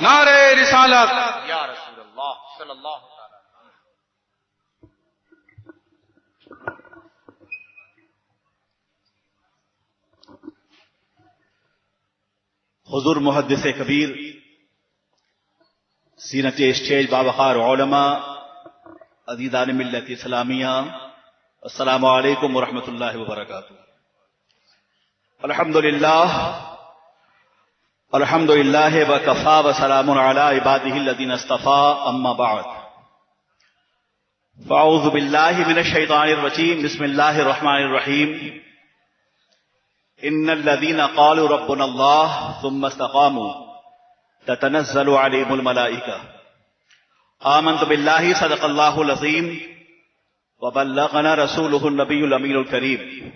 نعرہ رسالت۔ یا رسول اللہ صلی اللہ علیہ وسلم۔ حضور محدث کبیر، سینت اسٹیج باوقار علماء، عزیزان ملت اسلامیہ، السلام علیکم ورحمۃ اللہ وبرکاتہ۔ الحمد للہ وکفا وسلام علی عبادہ الذین اصطفى، اما بعد، فاعوذ باللہ من الشیطان الرجیم، بسم اللہ الرحمن الرحیم۔ ان الذين قالوا ربنا الله ثم استقاموا تتنزل عليهم الملائكة آمنت بالله صدق الله العظيم وبلغنا رسوله النبي الأمين الكريم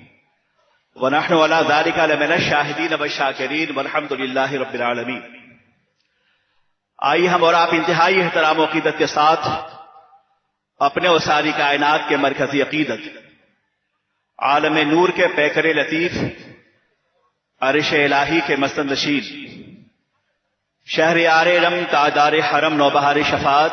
ونحن على ذلك لمن الشاهدين والشاكرين والحمد لله رب العالمين۔ آئیے ہم اور آپ انتہائی احترام و عقیدت کے ساتھ اپنے و ساری کائنات کے مرکزی عقیدت عالم نور کے پیکر لطیف، عرش الہی کے مستند نشین، شہر آر رم، تاجدار حرم، نوبہار شفاعت،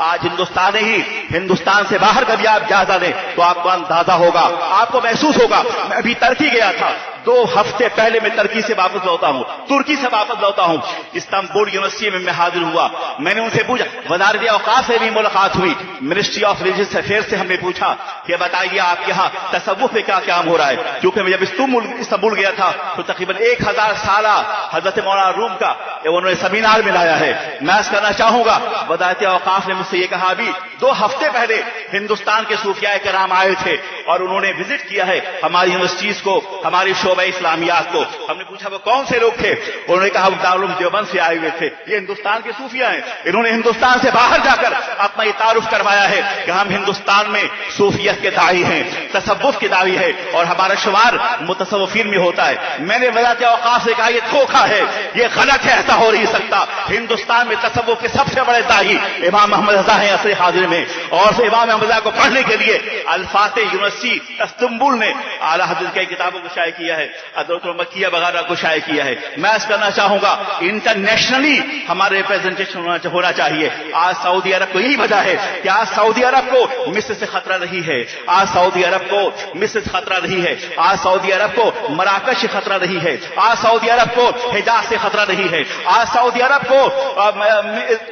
آج ہندوستان ہی ہندوستان سے باہر کبھی آپ جائزہ لیں تو آپ کو اندازہ ہوگا, آپ کو محسوس ہوگا. میں ابھی ترکی گیا تھا, 2 ہفتے پہلے میں ترکی سے واپس لوٹا ہوں, ترکی سے واپس لوٹا ہوں. استنبول یونیورسٹی میں حاضر ہوا. میں نے ان سے پوچھا, وزارت اوقاف سے بھی ملاقات ہوئی, منسٹری آف ریلیجیس افیئر سے ہم نے پوچھا کہ بتائیے آپ یہاں تصوف پہ کیا کام ہو رہا ہے, کیونکہ میں جب استنبول گیا تھا تو تقریباً 1000 سالہ حضرت مولانا روم کا انہوں نے سیمینار میں لایا ہے. میں اس کرنا چاہوں گا, وزارت اوقاف نے مجھ سے یہ کہا, ابھی 2 ہفتے پہلے ہندوستان کے صوفیاء کرام آئے تھے اور انہوں نے وزٹ کیا ہے ہماری یونیورسٹیز کو, ہماری شعبہ اسلامیات کو. ہم نے پوچھا وہ کون سے لوگ تھے, انہوں نے کہا وہ دارالعلوم دیوبند سے آئے ہوئے تھے, یہ ہندوستان کے صوفیاء ہیں. انہوں نے ہندوستان سے باہر جا کر اپنا یہ تعارف کروایا ہے کہ ہم ہندوستان میں صوفیت کے داعی ہیں, تصوف کے داعی ہے اور ہمارا شمار متصوفین میں ہوتا ہے. میں نے وزارت اوقاف سے کہا یہ دھوکہ ہے, یہ غلط ہے, ایسا ہو نہیں سکتا. ہندوستان میں تصوف کے سب سے بڑے داعی امام محمد رضا ہیں عصر حاضر میں, اور سے امام محمد رضا کو پڑھنے کے لیے الفاتح یونیورسٹی استنبول نے اعلیٰ حضرت کی کتابوں کو شائع کیا ہے, ادرت المکیہ وغیرہ کو شائع کیا ہے. میں اس کرنا چاہوں گا انٹرنیشنلی ہمارے ریپرزنٹیشن ہونا چاہیے. آج سعودی عرب کو یہی وجہ ہے کہ آج سعودی عرب کو مصر سے خطرہ نہیں ہے, آج سعودی عرب کو مصر سے خطرہ نہیں ہے, آج سعودی عرب کو مراکش سے خطرہ نہیں ہے, آج سعودی عرب کو حجاز سے خطرہ نہیں ہے, آج سعودی عرب کو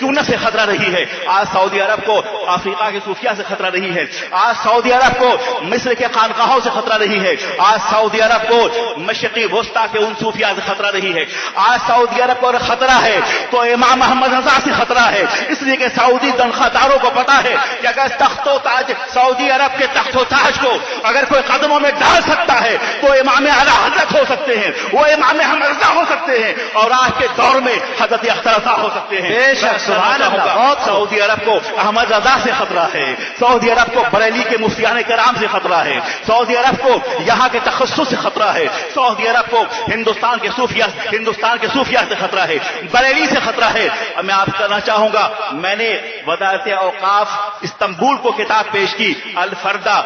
تونس سے خطرہ نہیں ہے, آج سعودی عرب کو افریقہ کے صوفیاء سے خطرہ نہیں ہے, آج سعودی عرب کو مصر کے خانقاہوں سے خطرہ نہیں ہے, آج سعودی عرب کو مشرقی وسطی کے ان صوفیاء سے خطرہ نہیں ہے. آج سعودی عرب کو خطرہ ہے تو امام محمد رضا سے خطرہ ہے, اس لیے کہ سعودی تنخواہ داروں کو پتا ہے کہ اگر تخت و تاج سعودی عرب کے تخت و تاج کو اگر کوئی قدموں میں ڈال سکتا ہے تو امام اعلیٰ حضرت ہو سکتے ہیں, وہ امام محمد رضا ہو سکتے ہیں, اور آج کے دور میں حضرت اختر رضا ہو سکتے ہیں. سبحان اللہ. سعودی عرب کو احمد رضا سے خطرہ ہے, سعودی عرب کو بریلی کے مفتیان کرام سے خطرہ ہے, سعودی عرب کو یہاں کے تخصص سے خطرہ ہے, سعودی عرب کو ہندوستان کے صوفیاء سے خطرہ ہے, بریلی سے خطرہ ہے. میں آپ کرنا چاہوں گا, میں نے وزارت اوقاف استنبول کو کتاب پیش کی, الفردہ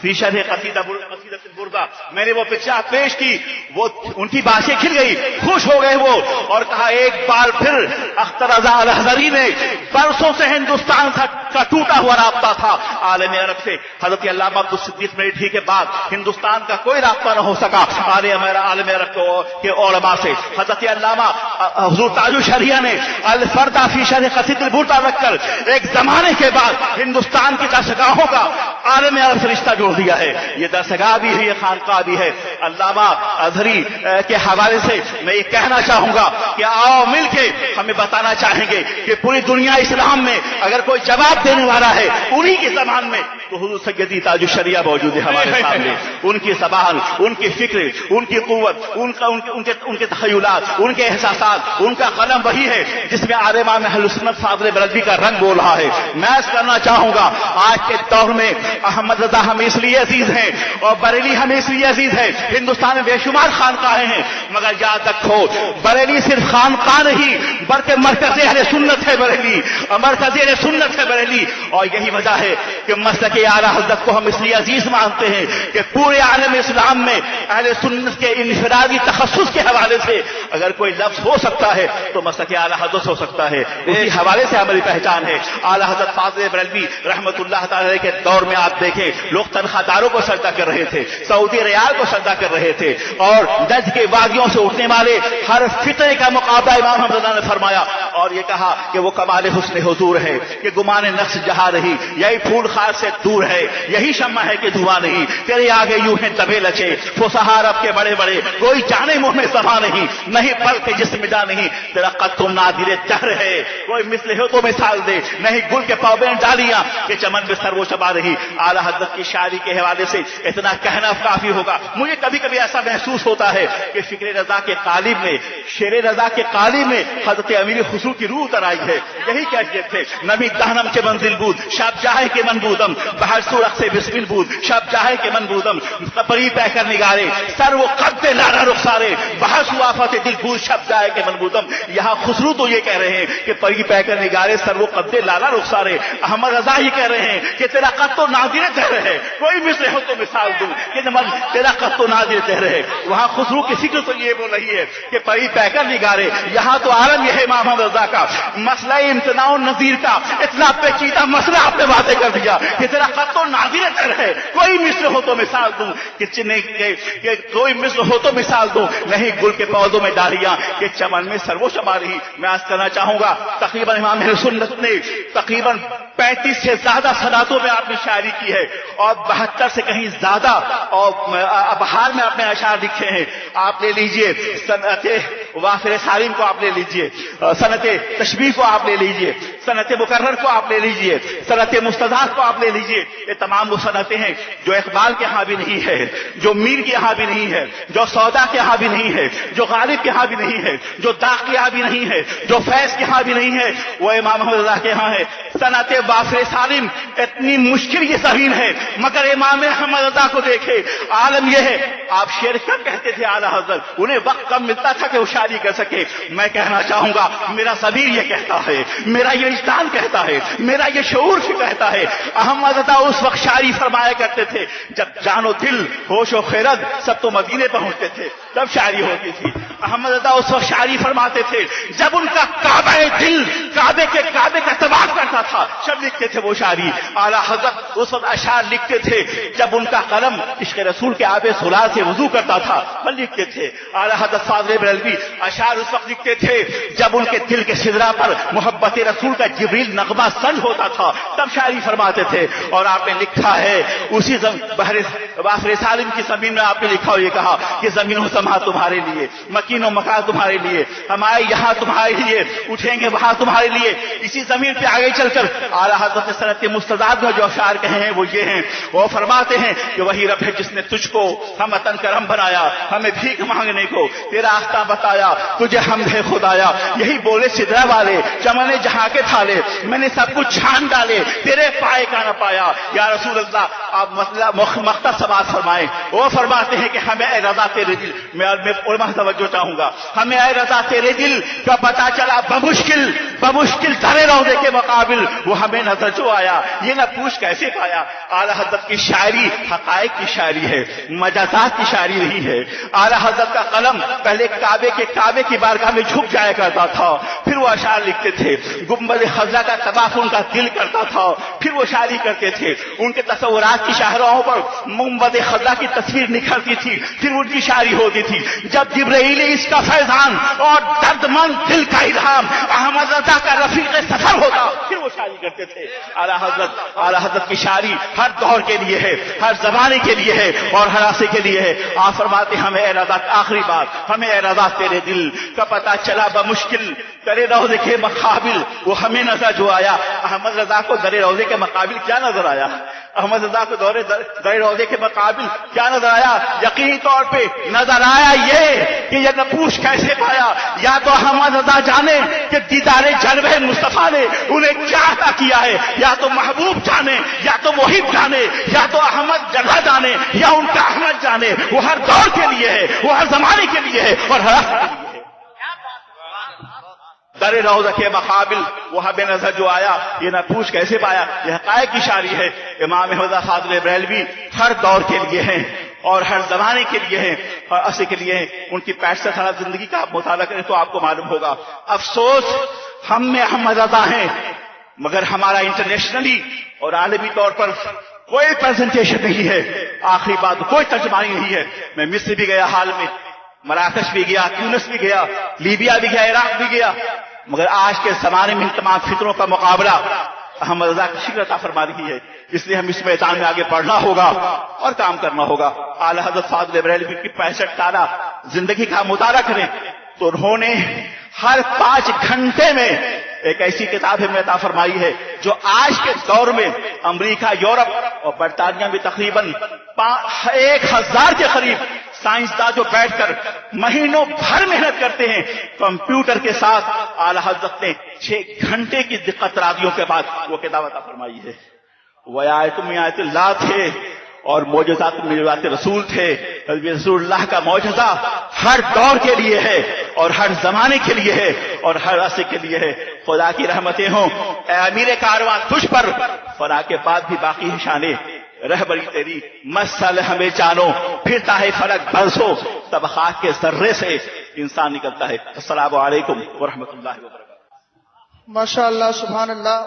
فی شرح قصیدہ البردہ, میں نے وہ کتاب پیش کی, وہ ان کی باتیں کھل گئی, خوش ہو گئے وہ, اور کہا ایک بار پھر اختر رضا الحضری نے برسوں سے ہندوستان کا ٹوٹا ہوا رابطہ تھا عالم عرب سے, حضرت علامہ عبدالصدیق میٹھی کے بعد ہندوستان کا کوئی رابطہ نہ ہو سکا عالم عرب کے علماء سے. حضرت علامہ حضور تاج الشریعہ نے الفردہ فی شرح قصیدہ البردہ رکھ کر ایک زمانے کے بعد ہندوستان کی درسگاہوں کا عالم عرب سے رشتہ جوڑ دیا ہے. یہ درسگاہ بھی ہے, یہ خانقاہ بھی ہے. علامہ اظہری کے حوالے سے میں یہ کہنا چاہوں گا کہ آؤ مل کے ہمیں بتانا چاہیں گے کہ پوری دنیا اسلام میں اگر کوئی جواب دینے والا ہے انہی کی زبان میں تو حضور سیدی تاج الشریعہ موجود ہے ہمارے سامنے. ان کی زبان, ان کی فکر, ان کی قوت, ان کے تخیلات, ان کے احساسات, ان کا قلم وہی ہے جس میں عالم اہل سنت فاضل بریلوی کا رنگ بول رہا ہے. میں اس کرنا چاہوں گا, آج کے دور میں احمد رضا ہمیں اس لیے عزیز ہیں اور بریلی ہمیں اس لیے عزیز ہے, ہندوستان میں بے شمار خانقاہیں ہیں, مگر یاد رکھو بریلی صرف خانقاہ نہیں بلکہ مرکز اہل سنت ہے بریلی, مرکز اہل سنت ہے بریلی. اور یہی وجہ ہے کہ مسلک اعلیٰ حضرت کو ہم اس لیے عزیز مانتے ہیں کہ پورے عالم اسلام میں اہل سنت کے انفرادی تخصص کے حوالے سے اگر کوئی لفظ ہو سکتا ہے تو مسلک اعلیٰ حضرت ہو سکتا ہے. اسی حوالے سے ہماری پہچان ہے. اعلیٰ حضرت فاضل بریلوی رحمت اللہ تعالی کے دور میں آپ دیکھیں لوگ تنخواہ داروں کو سجدہ کر رہے تھے, سعودی ریال کو سجدہ کر رہے تھے, اور نجد کے وادیوں سے اٹھنے والے ہر فتنے کا مقابلہ امام محمد رضا نے فرمایا, اور یہ کہا کہ وہ کمال حسن حضور ہے کہ گمان نقص جہاں رہی, یہی پھول خار سے دور ہے, یہی شمع ہے کہ دھواں نہیں, تیرے آگے یوں ہیں دبے لچے فصحا عرب کے بڑے بڑے, کوئی جانے منہ میں سما نہیں, نہیں پل کے جسم جا نہیں, تیرا قد تم نادر دہر ہے, کوئی مثل ہو تو مثال دے, نہیں گل کے پاؤبین ڈالیاں کہ چمن میں سر وہ چبا رہی. اعلیٰ حضرت کی شاعری کے حوالے سے اتنا کہنا کافی ہوگا. مجھے کبھی کبھی ایسا محسوس ہوتا ہے کہ فکر رضا کے قالب میں, شیر رضا کے قالب میں حضرت امیر خسرو کی روح اتر آئی ہے. یہی کیفیت ہے. نبی دہنم کے منزل بود شب جاہے کے من بودم, بہر سورخ سے بسمل بود شب جاہے کے من بودم, پری پہ کر نگارے سر وہ قد لارا رخ رخسارے بحث وافت دل پور شب جائے کہ منبودم. یہاں خسرو تو یہ کہہ رہے ہیں کہ پری پیکر نگارے سر وہ قد لالا رخسارے. احمد رضا ہی کہہ رہے ہیں کہ تیرا قد تو نادر تہرے ہے, کوئی مثل ہو تو مثال دوں کہ تیرا قد تو نادر تہرے ہے. وہاں خسرو کی فکر تو یہ بول رہی ہے کہ پری پیکر نگارے. یہاں تو عالم یہ ہے امام احمد رضا کا مسئلہ امتناع النظیر کا اتنا پیچیدہ مسئلہ آپ نے واضح کر دیا کہ تیرا قد تو نادر تہرے ہے, کوئی مثل ہو تو مثال دوں کہ کوئی مثل ہو تو مثال دوں. نہیں گل کے پودوں میں ڈالیاں کہ چمن میں سرو شما رہی. میں عرض کرنا چاہوں گا تقریباً امام اہل سنت نے تقریباً 35 سے زیادہ صنعتوں میں آپ نے شاعری کی ہے اور 72 سے کہیں زیادہ اور ابحار میں اپنے اشعار لکھے ہیں. آپ لے لیجئے صنعت وافر سالم کو, آپ لے لیجئے صنعت تشبیہ کو, آپ لے لیجئے صنعت مکرر کو, آپ لے لیجئے صنعت مستضاف کو, آپ لے لیجئے. یہ تمام وہ صنعتیں ہیں جو اقبال کے ہاں بھی نہیں ہے, جو میر کے ہاں بھی نہیں ہے, جو سودا کے ہاں بھی نہیں ہے, جو غالب کے ہاں بھی نہیں ہے, جو داغ کے ہاں بھی نہیں ہے, جو فیض کے ہاں بھی نہیں ہے, وہ امام احمد رضا کے ہاں ہے. صنعت وافر سالم اتنی مشکل یہ زمین ہے مگر امام احمد رضا کو دیکھے. عالم یہ ہے, آپ شعر کب کہتے تھے اعلیٰ حضرت, انہیں وقت کم ملتا تھا کہ وہ شاعری کر سکے. میں کہنا چاہوں گا میرا ضمیر یہ کہتا ہے, میرا یہ وجدان کہتا ہے, میرا یہ شعور کہتا ہے احمد رضا اس وقت شاعری فرمایا کرتے تھے جب جان و دل ہوش و خیرت سب تو مدینے پہنچتے تھے, تب شاعری ہوتی تھی. احمد رضا اس وقت شاعری فرماتے تھے جب ان کا کعبہ دل کعبے کا طواف کرتا تھا, جب لکھتے تھے وہ شاعری. اعلیٰ حضرت اس وقت اشعار لکھتے تھے جب ان کا قلم عشق رسول کے آب سلال سے وضو کرتا تھا, وہ لکھتے تھے. اعلیٰ حضرت فاضل بریلوی اشعار اس وقت لکھتے تھے جب ان کے دل کے سدرا پر محبت رسول کا جبریل نغمہ سنج ہوتا تھا, تب شاعری فرماتے تھے. اور آپ نے لکھا ہے اسی بحر وافر سالم کی زمین میں آپ نے لکھا اور یہ کہا کہ زمین و سما تمہارے لیے, مکین و مکان تمہارے لیے, ہمارے یہاں تمہارے لیے, اٹھیں گے وہاں تمہارے لیے. اسی زمین پہ آگے چل کر اعلیٰ حضرت صنعت مستضاف میں جو اشعار کہے ہیں وہ یہ ہیں. وہ فرماتے ہیں کہ وہی رب ہے جس نے تجھ کو ہم وطن کرم بنایا, ہمیں بھیک مانگنے کو تیرا آفتاب بتایا, تجھے حمد ہے خدایا. یہی بولے سدرا والے چمن جہاں کے تھالے, میں نے سب کچھ چھان ڈالے تیرے پائے کا نہ پایا. یا رسول اللہ آپ مختصر بات فرمائیں. وہ فرماتے ہیں کہ ہمیں اے رضا تیرے دل, میں علماء توجہ چاہوں گا, ہمیں اے رضا تیرے دل کا پتہ چلا بمشکل در روضے کے مقابل وہ ہمیں نظر جو آیا, یہ نہ پوچھ کیسے پایا. اعلیٰ حضرت کی شاعری حقائق کی شاعری ہے, مجازات کی شاعری نہیں ہے. اعلیٰ حضرت کا قلم پہلے کعبے کی بارگاہ میں جھک جایا کرتا تھا, پھر وہ اشعار لکھتے تھے. گنبد خضرا کا طواف ان کا دل کرتا تھا, پھر وہ شاعری کرتے تھے. ان کے تصورات کی شاہراہوں پر گنبد خضرا کی تصویر نکھرتی تھی, پھر ان کی شاعری ہوتی تھی. جب جبرائیل اس کا فیضان اور درد مند دل کا الہام احمد رضا کا رفیق سفر ہوتا, پھر وہ شاعری کرتے تھے. اعلیٰ حضرت کی شاعری ہر دور کے لیے ہے, ہر زمانے کے لیے ہے اور ہر عصر کے لیے ہے. آپ فرماتے ہمیں اے رضا, آخری بات, ہمیں اے رضا تیرے دل کا پتہ چلا بمشکل درے روضے کے مقابل وہ ہمیں نظر جو آیا. احمد رضا کو درے روضے کے مقابل کیا نظر آیا؟ احمد رضا کو درے روضے کے مقابل کیا نظر آیا؟ یقینی طور پہ نظر آیا یہ کہ یہ نپوش کیسے پایا. یا تو احمد رضا جانے کہ دیدار جلوہ مصطفیٰ نے انہیں کیا عطا کیا ہے, یا تو محبوب جانے, یا تو محب جانے, یا تو احمد جگہ جانے, یا ان کا احمد جانے. وہ ہر دور کے لیے ہے, وہ ہر زمانے کے لیے ہے اور ہر عصر کے لیے ہے. در روضہ کے مقابل وہ بے نظر جو آیا, یہ نہ پوچھ کیسے پایا. یہ حقائق کی شاعری ہے. امام احمد فاضل بریلوی ہر دور کے لیے ہیں اور ہر زمانے کے لیے ہیں اور عصر کے لیے ہیں. ان کی 65 سالہ زندگی کا آپ مطالعہ کریں تو آپ کو معلوم ہوگا. افسوس ہم میں احمد رضا ہیں مگر ہمارا انٹرنیشنلی اور عالمی طور پر کوئی پریزنٹیشن نہیں ہے. آخری بات, کوئی ترجمانی نہیں ہے. میں مصر بھی گیا حال میں, مراکش بھی گیا, تیونس بھی گیا, لیبیا بھی گیا, عراق بھی گیا, مگر آج کے زمانے میں ان تمام فطروں کا مقابلہ احمد رضا کی شکل عطا فرما رہی ہے. اس لیے ہم اس میدان میں آگے بڑھنا ہوگا اور کام کرنا ہوگا. اعلیٰ حضرت فاضل بریلوی کی 65 سالہ زندگی کا مطالعہ کریں تو انہوں نے ہر 5 گھنٹے میں ایک ایسی کتاب ہمیں عطا فرمائی ہے جو آج کے دور میں امریکہ, یورپ اور برطانیہ میں تقریباً 1000 کے قریب سائنسداں جو بیٹھ کر مہینوں بھر محنت کرتے ہیں کمپیوٹر کے ساتھ, اعلیٰ حضرت نے 6 گھنٹے کی دقت رازیوں کے بعد وہ کتاب عطا فرمائی ہے. وہ آیت میں آیت اللہ تھے اور معجزات رسول تھے. رسول اللہ کا معجزہ ہر دور کے لیے ہے اور ہر زمانے کے لیے ہے اور ہر عصر کے لیے ہے. خدا کی رحمتیں ہوں اے امیر کاروان تجھ پر، فنا کے بعد بھی باقی ہے شانے. رہبری تیری مسل ہمیں جانو، پھرتا ہے فلک برسوں، تب خاک کے ذرے سے انسان نکلتا ہے. السلام علیکم ورحمۃ اللہ وبرکاتہ. ماشاء اللہ، سبحان اللہ.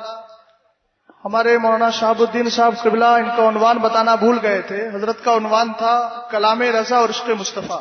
ہمارے مولانا شہاب الدین صاحب قبلہ ان کا عنوان بتانا بھول گئے تھے. حضرت کا عنوان تھا کلام رضا اور عشق مصطفیٰ.